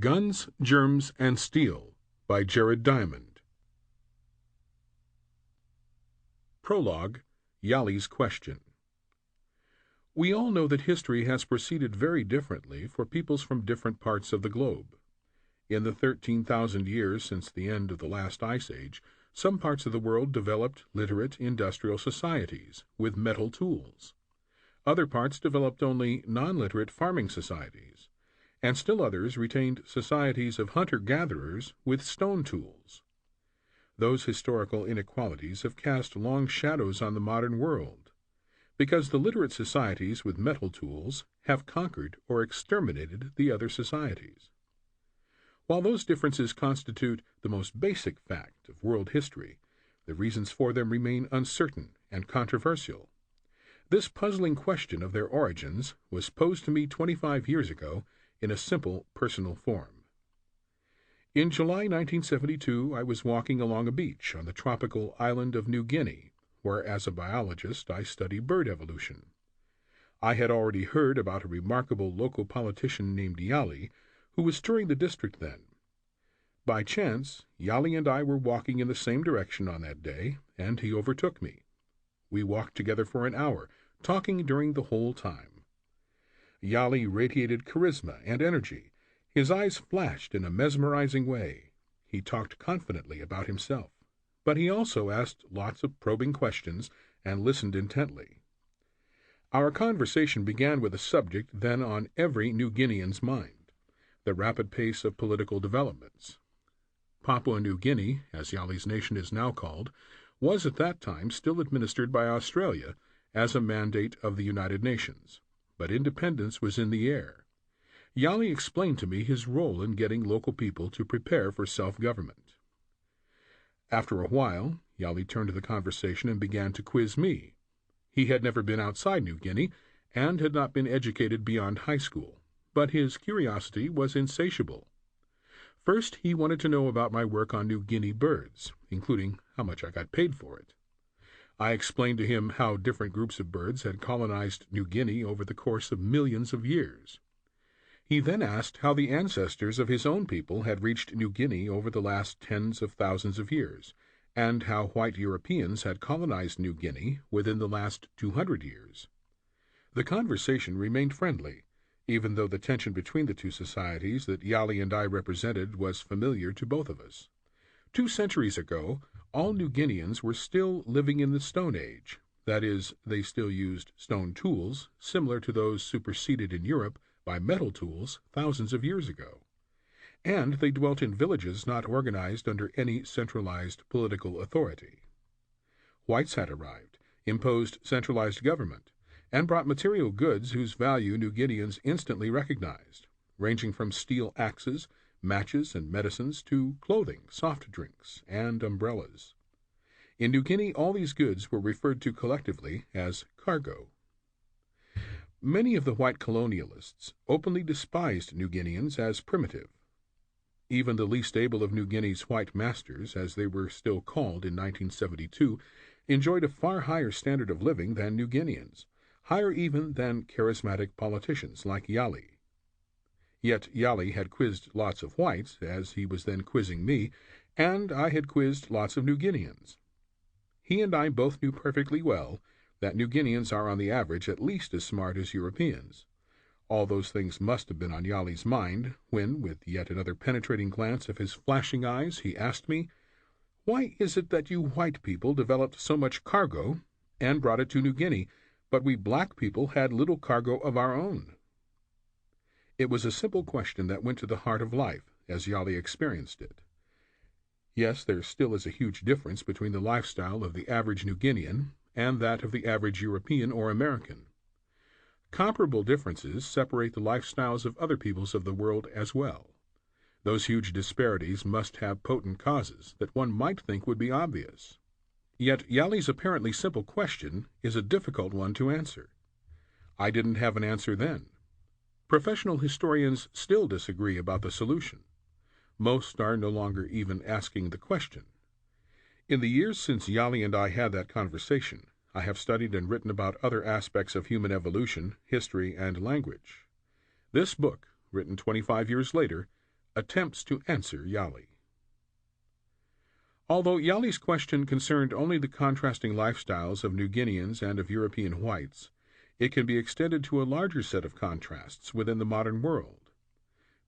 Guns, Germs and Steel by Jared Diamond. Prologue, Yali's Question. We all know that history has proceeded very differently for peoples from different parts of the globe. In the 13,000 years since the end of the last ice age, some parts of the world developed literate industrial societies with metal tools. Other parts developed only non-literate farming societies, and still others retained societies of hunter-gatherers with stone tools. Those historical inequalities have cast long shadows on the modern world, because the literate societies with metal tools have conquered or exterminated the other societies. While those differences constitute the most basic fact of world history, the reasons for them remain uncertain and controversial. This puzzling question of their origins was posed to me 25 years ago in a simple personal form. In July 1972, I was walking along a beach on the tropical island of New Guinea, where as a biologist I study bird evolution. I had already heard about a remarkable local politician named Yali, who was touring the district then. By chance, Yali and I were walking in the same direction on that day, and he overtook me. We walked together for an hour, talking during the whole time. Yali radiated charisma and energy. His eyes flashed in a mesmerizing way. He talked confidently about himself, but he also asked lots of probing questions and listened intently. Our conversation began with a subject then on every New Guinean's mind: the rapid pace of political developments. Papua New Guinea, as Yali's nation is now called, was at that time still administered by Australia as a mandate of the United Nations, but independence was in the air. Yali explained to me his role in getting local people to prepare for self-government. After a while, Yali turned to the conversation and began to quiz me. He had never been outside New Guinea and had not been educated beyond high school, but his curiosity was insatiable. First, he wanted to know about my work on New Guinea birds, including how much I got paid for it. I explained to him how different groups of birds had colonized New Guinea over the course of millions of years. He then asked how the ancestors of his own people had reached New Guinea over the last tens of thousands of years, and how white Europeans had colonized New Guinea within the last 200 years. The conversation remained friendly, even though the tension between the two societies that Yali and I represented was familiar to both of us. 2 centuries ago, all New Guineans were still living in the Stone Age. That is, they still used stone tools, similar to those superseded in Europe by metal tools thousands of years ago. And they dwelt in villages not organized under any centralized political authority. Whites had arrived, imposed centralized government, and brought material goods whose value New Guineans instantly recognized, ranging from steel axes, matches, and medicines to clothing, soft drinks, and umbrellas. In New Guinea, all these goods were referred to collectively as cargo. Many of the white colonialists openly despised New Guineans as primitive. Even the least able of New Guinea's white masters, as they were still called in 1972, enjoyed a far higher standard of living than New Guineans, higher even than charismatic politicians like Yali. Yet Yali had quizzed lots of whites, as he was then quizzing me, and I had quizzed lots of New Guineans. He and I both knew perfectly well that New Guineans are on the average at least as smart as Europeans. All those things must have been on Yali's mind when, with yet another penetrating glance of his flashing eyes, he asked me, "Why is it that you white people developed so much cargo and brought it to New Guinea, but we black people had little cargo of our own?" It was a simple question that went to the heart of life, as Yali experienced it. Yes, there still is a huge difference between the lifestyle of the average New Guinean and that of the average European or American. Comparable differences separate the lifestyles of other peoples of the world as well. Those huge disparities must have potent causes that one might think would be obvious. Yet Yali's apparently simple question is a difficult one to answer. I didn't have an answer then. Professional historians still disagree about the solution. Most are no longer even asking the question. In the years since Yali and I had that conversation, I have studied and written about other aspects of human evolution, history, and language. This book, written 25 years later, attempts to answer Yali. Although Yali's question concerned only the contrasting lifestyles of New Guineans and of European whites, it can be extended to a larger set of contrasts within the modern world.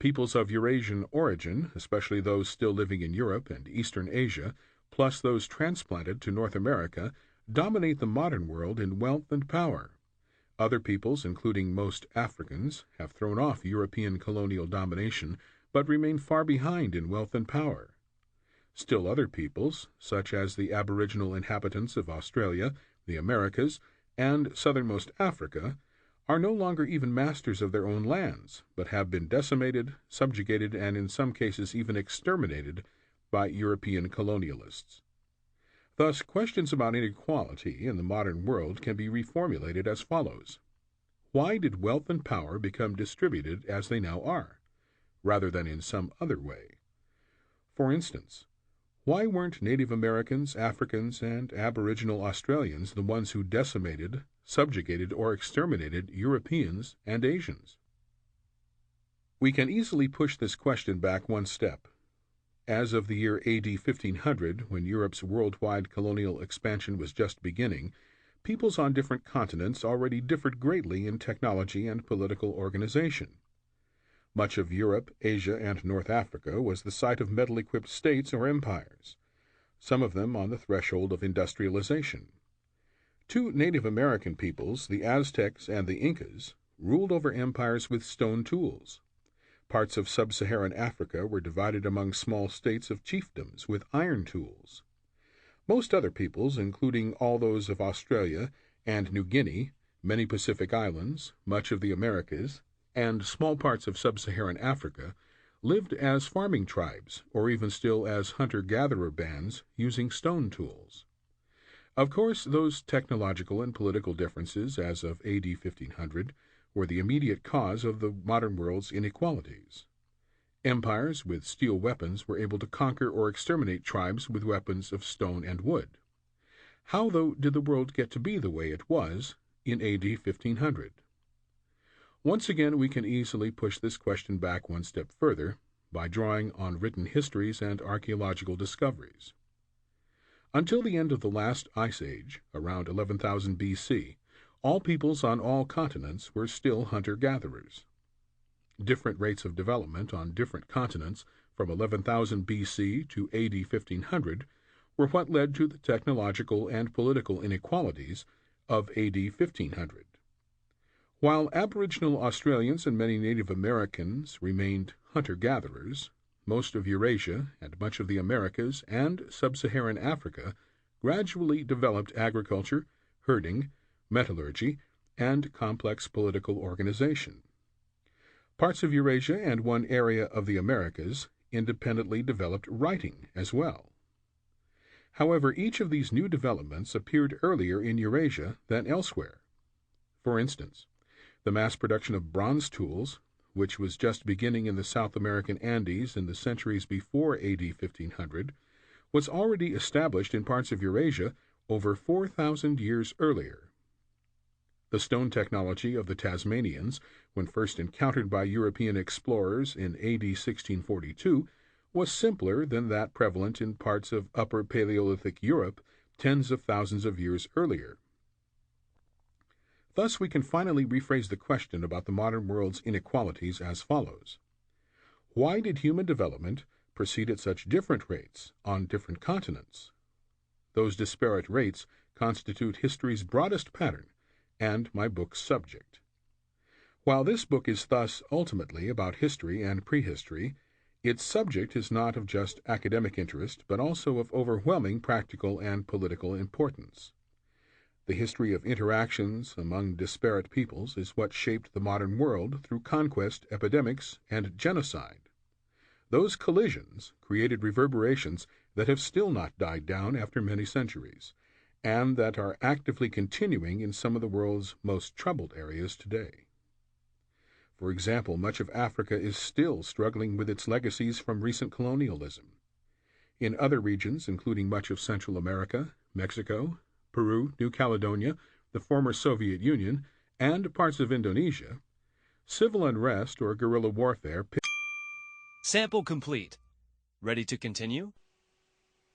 Peoples of Eurasian origin, especially those still living in Europe and Eastern Asia, plus those transplanted to North America, dominate the modern world in wealth and power. Other peoples, including most Africans, have thrown off European colonial domination, but remain far behind in wealth and power. Still other peoples, such as the aboriginal inhabitants of Australia, the Americas, and southernmost Africa, are no longer even masters of their own lands, but have been decimated, subjugated, and in some cases even exterminated by European colonialists. Thus, questions about inequality in the modern world can be reformulated as follows. Why did wealth and power become distributed as they now are, rather than in some other way? For instance, why weren't Native Americans, Africans, and Aboriginal Australians the ones who decimated, subjugated, or exterminated Europeans and Asians? We can easily push this question back one step. As of the year AD 1500, when Europe's worldwide colonial expansion was just beginning, peoples on different continents already differed greatly in technology and political organization. Much of Europe, Asia, and North Africa was the site of metal-equipped states or empires, some of them on the threshold of industrialization. Two Native American peoples, the Aztecs and the Incas, ruled over empires with stone tools. Parts of sub-Saharan Africa were divided among small states of chiefdoms with iron tools. Most other peoples, including all those of Australia and New Guinea, many Pacific islands, much of the Americas, and small parts of sub-Saharan Africa, lived as farming tribes, or even still as hunter-gatherer bands using stone tools. Of course, those technological and political differences as of AD 1500 were the immediate cause of the modern world's inequalities. Empires with steel weapons were able to conquer or exterminate tribes with weapons of stone and wood. How, though, did the world get to be the way it was in AD 1500? Once again, we can easily push this question back one step further by drawing on written histories and archaeological discoveries. Until the end of the last ice age, around 11,000 BC, all peoples on all continents were still hunter-gatherers. Different rates of development on different continents from 11,000 BC to AD 1500 were what led to the technological and political inequalities of AD 1500. While Aboriginal Australians and many Native Americans remained hunter-gatherers, most of Eurasia and much of the Americas and sub-Saharan Africa gradually developed agriculture, herding, metallurgy, and complex political organization. Parts of Eurasia and one area of the Americas independently developed writing as well. However, each of these new developments appeared earlier in Eurasia than elsewhere. For instance, the mass production of bronze tools, which was just beginning in the South American Andes in the centuries before AD 1500, was already established in parts of Eurasia over 4,000 years earlier. The stone technology of the Tasmanians, when first encountered by European explorers in AD 1642, was simpler than that prevalent in parts of Upper Paleolithic Europe tens of thousands of years earlier. Thus, we can finally rephrase the question about the modern world's inequalities as follows. Why did human development proceed at such different rates on different continents? Those disparate rates constitute history's broadest pattern and my book's subject. While this book is thus ultimately about history and prehistory, its subject is not of just academic interest, but also of overwhelming practical and political importance. The history of interactions among disparate peoples is what shaped the modern world through conquest, epidemics, and genocide. Those collisions created reverberations that have still not died down after many centuries, and that are actively continuing in some of the world's most troubled areas today. For example, much of Africa is still struggling with its legacies from recent colonialism. In other regions, including much of Central America, Mexico, Peru, New Caledonia, the former Soviet Union, and parts of Indonesia, civil unrest or guerrilla warfare Sample complete. Ready to continue?